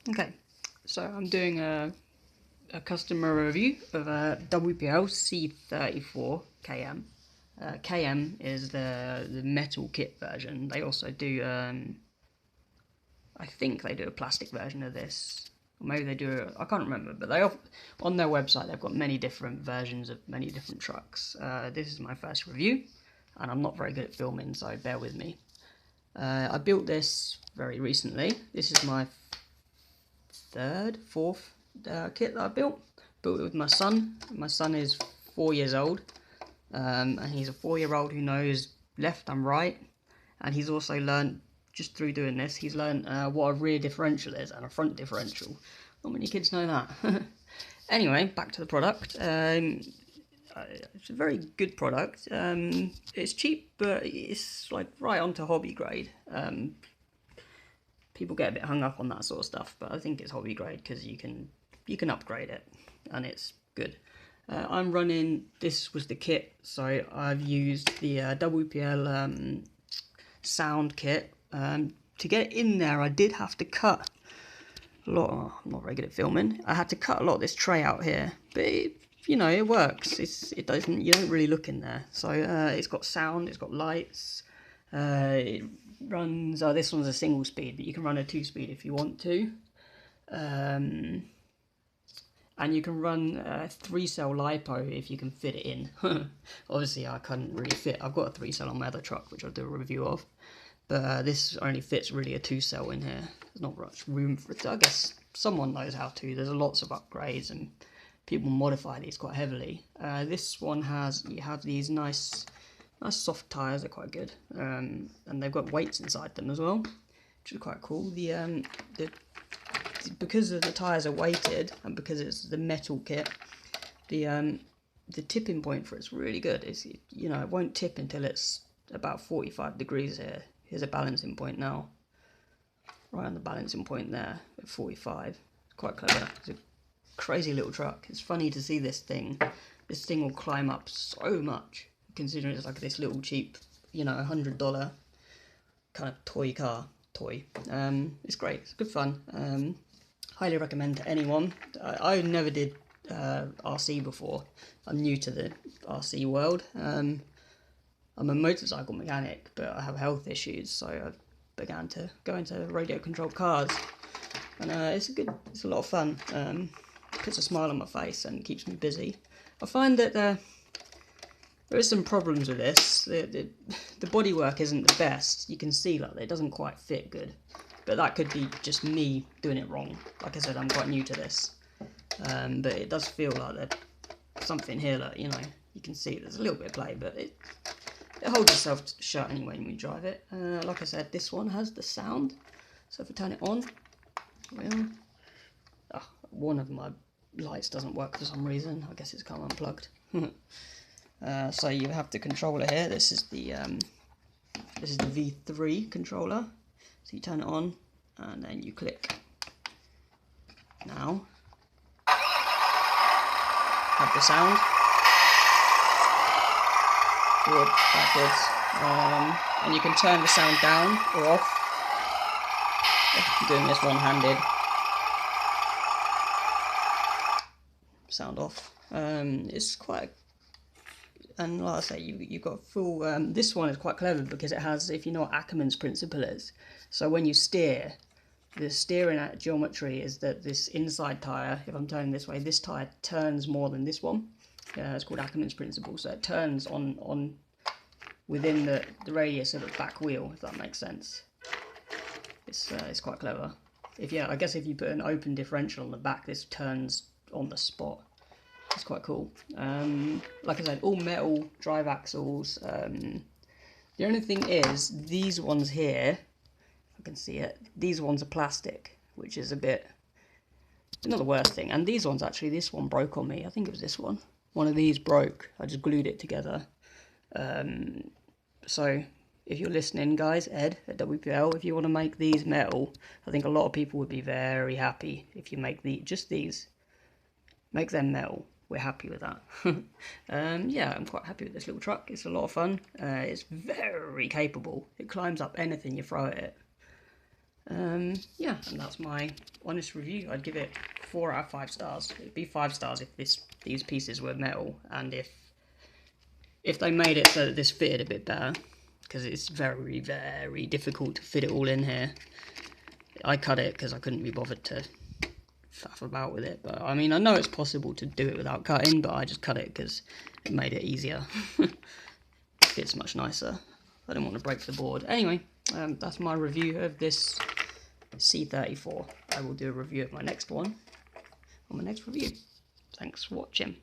Okay, so I'm doing a customer review of a WPL C34KM. KM is the metal kit version. They also do, I think they do a plastic version of this. Or maybe they do, I can't remember, but on their website they've got many different versions of many different trucks. This is my first review, and I'm not very good at filming, so bear with me. I built this very recently. This is my fourth kit that I built. Built it with my son. My son is 4 years old, and he's a 4-year-old who knows left and right, and he's also learned, just through doing this, he's learned what a rear differential is and a front differential. Not many kids know that. Anyway, back to the product. It's a very good product. It's cheap, but it's like right onto hobby grade. People get a bit hung up on that sort of stuff, but I think it's hobby grade because you can upgrade it, and it's good. I'm running, this was the kit, so I've used the WPL sound kit. To get it in there, I did have to cut a lot. Oh, I'm not very good at filming. I had to cut a lot of this tray out here, but it works. You don't really look in there. So it's got sound, it's got lights. It runs, this one's a single speed, but you can run a 2-speed if you want to. And you can run a 3-cell LiPo if you can fit it in. Obviously I couldn't really fit, I've got a 3-cell on my other truck, which I'll do a review of. But this only fits really a 2-cell in here. There's not much room for it. I guess someone knows how to. There's lots of upgrades and people modify these quite heavily. This one you have these nice soft tyres, are quite good. And they've got weights inside them as well, which is quite cool. Because the tyres are weighted and because it's the metal kit, the tipping point for it's really good. It won't tip until it's about 45 degrees here. Here's a balancing point now. Right on the balancing point there at 45. It's quite clever. It's a crazy little truck. It's funny to see this thing. This thing will climb up so much, considering it's like this little cheap, $100 kind of toy car. It's great. It's good fun. Highly recommend to anyone. I never did RC before. I'm new to the RC world. I'm a motorcycle mechanic, but I have health issues, so I began to go into radio-controlled cars, and it's a lot of fun. Puts a smile on my face and keeps me busy. I find that there is some problems with this. The bodywork isn't the best. You can see that it doesn't quite fit good, but that could be just me doing it wrong. Like I said, I'm quite new to this, but it does feel like there's something here that you can see there's a little bit of play, but it holds itself shut anyway when you drive it. Like I said, this one has the sound, so if I turn it on, one of my lights doesn't work for some reason. I guess it's come unplugged. So you have the controller here. This is the V3 controller. So you turn it on and then you click. Now have the sound. Forward, backwards, and you can turn the sound down or off. I'm doing this one-handed. Sound off. It's quite, and like I say, you've got full. This one is quite clever because it has, if you know what Ackerman's principle is. So when you steer, the steering geometry is that this inside tyre, if I'm turning this way, this tyre turns more than this one. It's called Ackerman's principle, so it turns on within the radius of the back wheel, if that makes sense. It's quite clever. I guess if you put an open differential on the back, this turns on the spot. It's quite cool. Like I said, all metal drive axles. The only thing is, these ones here, if I can see it, these ones are plastic, which is a bit, not the worst thing. And these ones, actually, this one broke on me. I think it was this one. One of these broke. I just glued it together. So if you're listening, guys, Ed at WPL, if you want to make these metal, I think a lot of people would be very happy if you make just these. Make them metal. We're happy with that. Yeah, I'm quite happy with this little truck. It's a lot of fun. It's very capable. It climbs up anything you throw at it. Yeah, and that's my honest review. I'd give it 4 out of 5 stars. It'd be 5 stars if these pieces were metal, and if they made it so that this fitted a bit better, because it's very, very difficult to fit it all in here. I cut it because I couldn't be bothered to faff about with it, but I mean, I know it's possible to do it without cutting, but I just cut it because it made it easier. Fits much nicer. I didn't want to break the board. Anyway, that's my review of this C34. I will do a review of my next one on my next review. Thanks for watching.